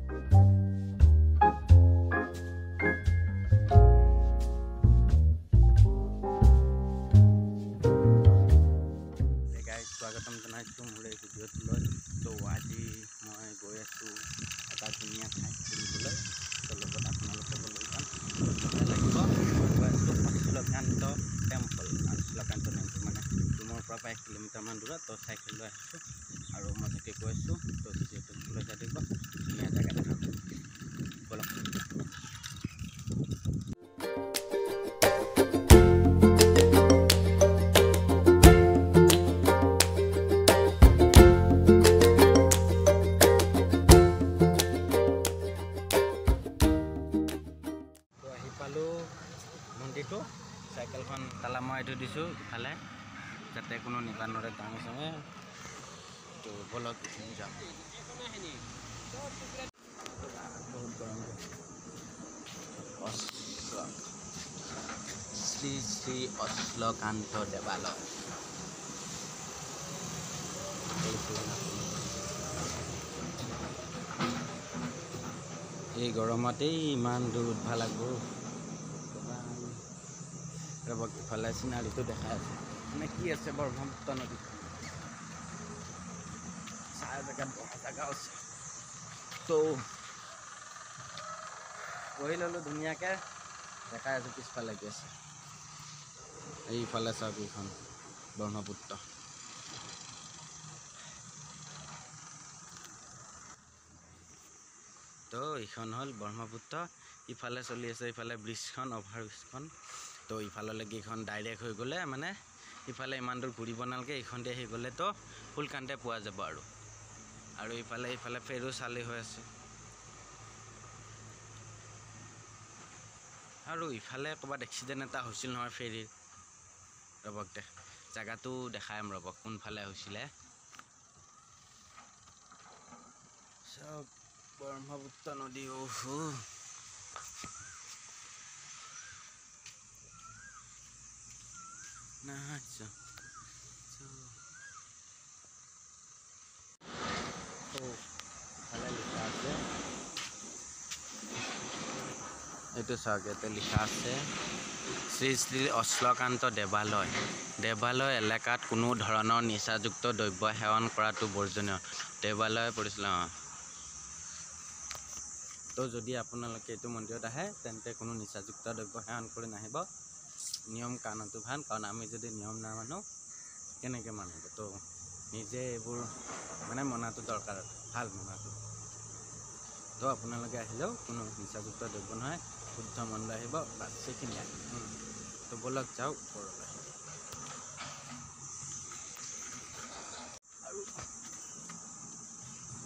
স্বাগতম জনাইছোঁ মোৰ এই ভিডিঅ'টোলৈ। তো আজি মই গৈ আছোঁ এটা ধুনীয়া ঠাইত ফুৰিবলৈ। তো লগত আপোনালোককো লৈ যাম, ভাল লাগিব। মই গৈ আছোঁ অশ্লকান্ত টেম্পল। অশ্লকান্ত টেম্পল মানে ৰুমৰ পৰা 5 কিলোমিটাৰমান দূৰত। তো চাইকেল লৈ আহিছোঁ আৰু মজাকৈ গৈ আছোঁ। তো ভিডিঅ'টো লৈ যাই দিব, ধুনীয়া জেগা দেখাম, ব'লক। মন্দিৰটো চাইকেলখন তালা মৰাই থৈ দিছোঁ ইফালে, যাতে কোনো নিবা নৰে গাঙে চাঙে। তো বলক যাম। বহুত গৰম। শ্ৰী শ্ৰী অশ্লকান্ত দেৱালয়। এই গৰমতেই ইমান দূৰ উঠবা লাগব। ৰবক ইফালে চিনাৰীটো দেখাই আছে, মানে কি আছে ব্ৰহ্মপুত্ৰ নদী চাহ জেগাত বহা জেগা আছে। তো বহি ল'লোঁ ধুনীয়াকৈ, দেখাই আছোঁ পিছফালে কি আছে। এইফালে চাওক, এইখন ব্ৰহ্মপুত্ৰ। তো এইখন হ'ল ব্ৰহ্মপুত্ৰ। ইফালে চলি আছে, ইফালে ব্ৰিজখন, অভাৰ ব্ৰিজখন। তো ইফাললৈকে এইখন ডাইৰেক্ট হৈ গ'লে মানে ইফালে ইমান দূৰ ঘূৰিব নালাগে, এইখন দিয়ে আহি গ'লে তো ফুলকান্তে পোৱা যাব আৰু ইফালে ফেৰো চালি হৈ আছে। আৰু ইফালে ক'ৰবাত এক্সিডেণ্ট এটা হৈছিল নহয় ফেৰীৰ, ৰ'বক জেগাটো দেখাম ৰ'বক কোনফালে হৈছিলে। চব ব্ৰহ্মপুত্ৰ নদী। এইটো চাওক, ইয়াতে লিখা আছে শ্ৰী শ্ৰী অশ্লকান্ত দেৱালয়। দেৱালয় এলেকাত কোনো ধৰণৰ নিচাযুক্ত দ্ৰব্য সেৱন কৰাটো বৰ্জনীয়। দেৱালয় পৰিচালনা। তো যদি আপোনালোকে এইটো মন্দিৰত আহে তেন্তে কোনো নিচাযুক্ত দ্ৰব্য সেৱন কৰি নাহিব। নিয়ম কানুনটো ভাল, কাৰণ আমি যদি নিয়ম নামানো কেনেকৈ মানিব। তো নিজে এইবোৰ মানে মনাটো দৰকাৰ, ভাল মনাটো। তো আপোনালোকে আহিলেও কোনো নিচাযুক্ত দ্ৰব্য নহয়, শুদ্ধ মন লৈ আহিব, বাছ সেইখিনিয়ে। তো ব'লক যাওঁ ওপৰলৈ। আৰু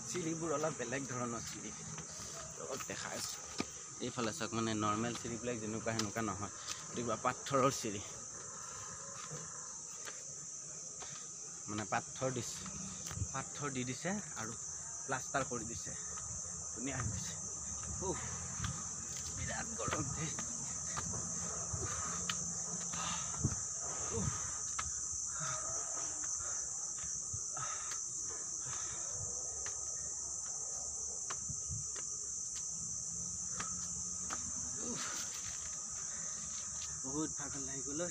চিৰিবোৰ অলপ বেলেগ ধৰণৰ চিৰি, অলপ দেখাই আছোঁ। এইফালে চাওক, মানে নৰ্মেল চিৰিবিলাক যেনেকুৱা সেনেকুৱা নহয়, কিবা পাথৰৰ চিৰি, মানে পাথৰ দি দিছে আৰু প্লাষ্টাৰ কৰি দিছে, ধুনীয়া হৈ গৈছে। বিৰাট গৰম দেই। বহুত ভাগৰ লাগি গ'ল।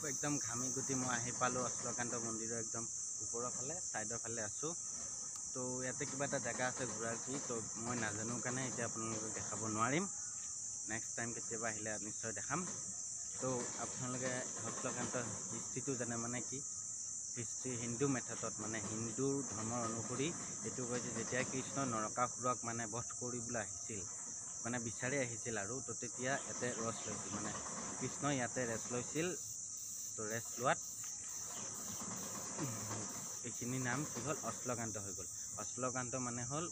একদম ঘামি গুটি মই আহি পালোঁ অশ্লকান্ত মন্দিৰৰ একদম ওপৰৰ ফালে, ছাইডৰ ফালে আছোঁ। তো ইয়াতে কিবা এটা জেগা আছে ঘূৰাৰ কি, তো মই নাজানো কাৰণে এতিয়া আপোনালোকক দেখাব নোৱাৰিম। নেক্সট টাইম কেতিয়াবা আহিলে নিশ্চয় দেখাম। তো আপোনালোকে অশ্লকান্ত হিষ্ট্ৰীটো জানে, মানে কি হিষ্ট্ৰী হিন্দু মেথডত, মানে হিন্দু ধৰ্মৰ অনুসৰি এইটো কয় যে যেতিয়া কৃষ্ণ নৰকাসুৰক মানে বধ কৰিবলৈ আহিছিল, মানে বিচাৰি আহিছিল আৰু, তো তেতিয়া ইয়াতে ৰেষ্ট লৈছিল, মানে কৃষ্ণই ইয়াতে ৰেষ্ট লৈছিল। তো ৰেষ্ট লোৱাত এইখিনি নাম কি হ'ল, অশ্লকান্ত হৈ গ'ল। অশ্লকান্ত মানে হ'ল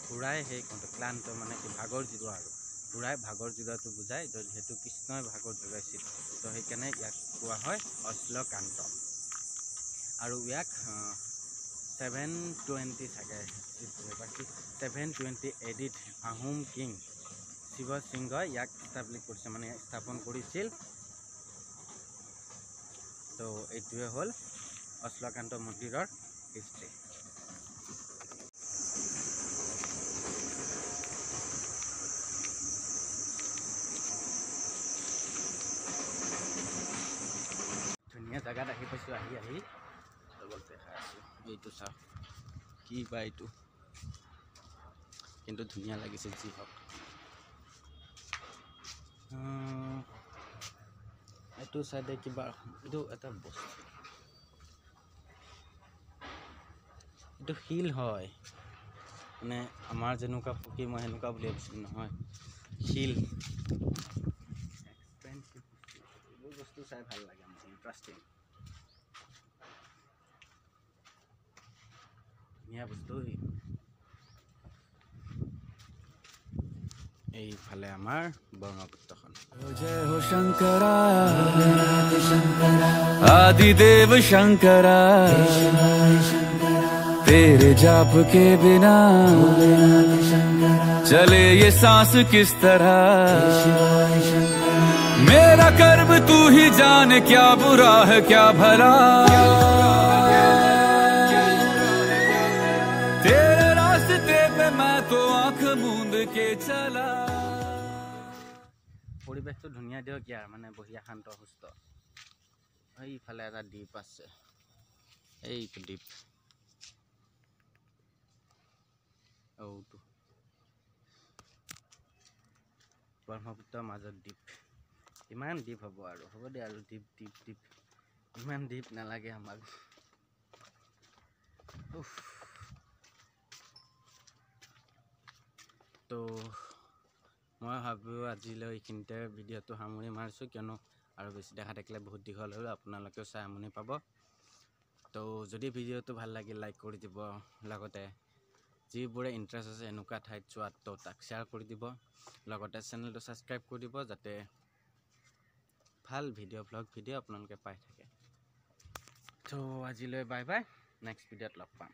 ঘোঁৰাই সেই ক্লান্ত, মানে কি ভাগৰ জিৰোৱা, আৰু ঘোঁৰাই ভাগৰ জিৰোৱাটো বুজায়। তো যিহেতু কৃষ্ণই ভাগৰ জিৰাইছিল, তো সেইকাৰণে ইয়াক কোৱা হয় অশ্লকান্ত। আৰু ইয়াক 720 চাগে, বাকী 720 AD আহোম কিং শিৱসিংহই ইয়াক ইষ্টাব্লিছ কৰিছে, মানে স্থাপন কৰিছিল। তো এইটোৱে হ'ল অশ্লকান্ত মন্দিৰৰ হিষ্ট্ৰী। ধুনীয়া জেগাত আহি পাইছোঁ, আহি লগত দেখাই আছোঁ। এইটো চাওক, কি বা এইটো, কিন্তু ধুনীয়া লাগিছে যি হওক। এইটো চাইডে কিবা এইটো এটা বস্তু, এইটো শিল হয়, মানে আমাৰ যেনেকুৱা পকী মই সেনেকুৱা বুলি ভাবিছিলোঁ, নহয় শিল। এক্সপেঞ্চিভ বস্তু, এইবোৰ বস্তু চাই ভাল লাগে মোৰ, ইণ্টাৰেষ্টিং ধুনীয়া বস্তু। এইফালে আমাৰ ব্ৰহ্মপুত্ৰখন। जय हो शंकरा आदिदेव शंकरा, तेरे जाप के बिना चले ये सांस किस तरह। मेरा कर्म तू ही जाने, क्या बुरा है क्या भला, तेरे रास्ते पे मैं तो आंख मूंद के चला। পৰিৱেশটো ধুনীয়া দিয়ক ইয়াৰ, মানে বঢ়িয়া শান্ত সুস্থ। এইফালে এটা দ্বীপ আছে, এইটো দ্বীপ, ব্ৰহ্মপুত্ৰৰ মাজত দ্বীপ। ইমান দ্বীপ হ'ব আৰু, হ'ব দে আৰু দ্বীপ দ্বীপ দ্বীপ, ইমান দ্বীপ নালাগে আমাক। তো মই ভাবোঁ আজিলৈ এইখিনিতে ভিডিঅ'টো সামৰি মাৰিছোঁ, কিয়নো আৰু বেছি দেখা থাকিলে বহুত দীঘল হ'ল, আপোনালোকেও চাই আমনি পাব। তো যদি ভিডিঅ'টো ভাল লাগিল লাইক কৰি দিব, লগতে যিবোৰে ইণ্টাৰেষ্ট আছে এনেকুৱা ঠাইত যোৱাত তাক শ্বেয়াৰ কৰি দিব, লগতে চেনেলটো ছাবস্ক্ৰাইব কৰি দিব, যাতে ভাল ভ্লগ ভিডিঅ' আপোনালোকে পাই থাকে। তো আজিলৈ বাই বাই, নেক্সট ভিডিঅ'ত লগ পাম।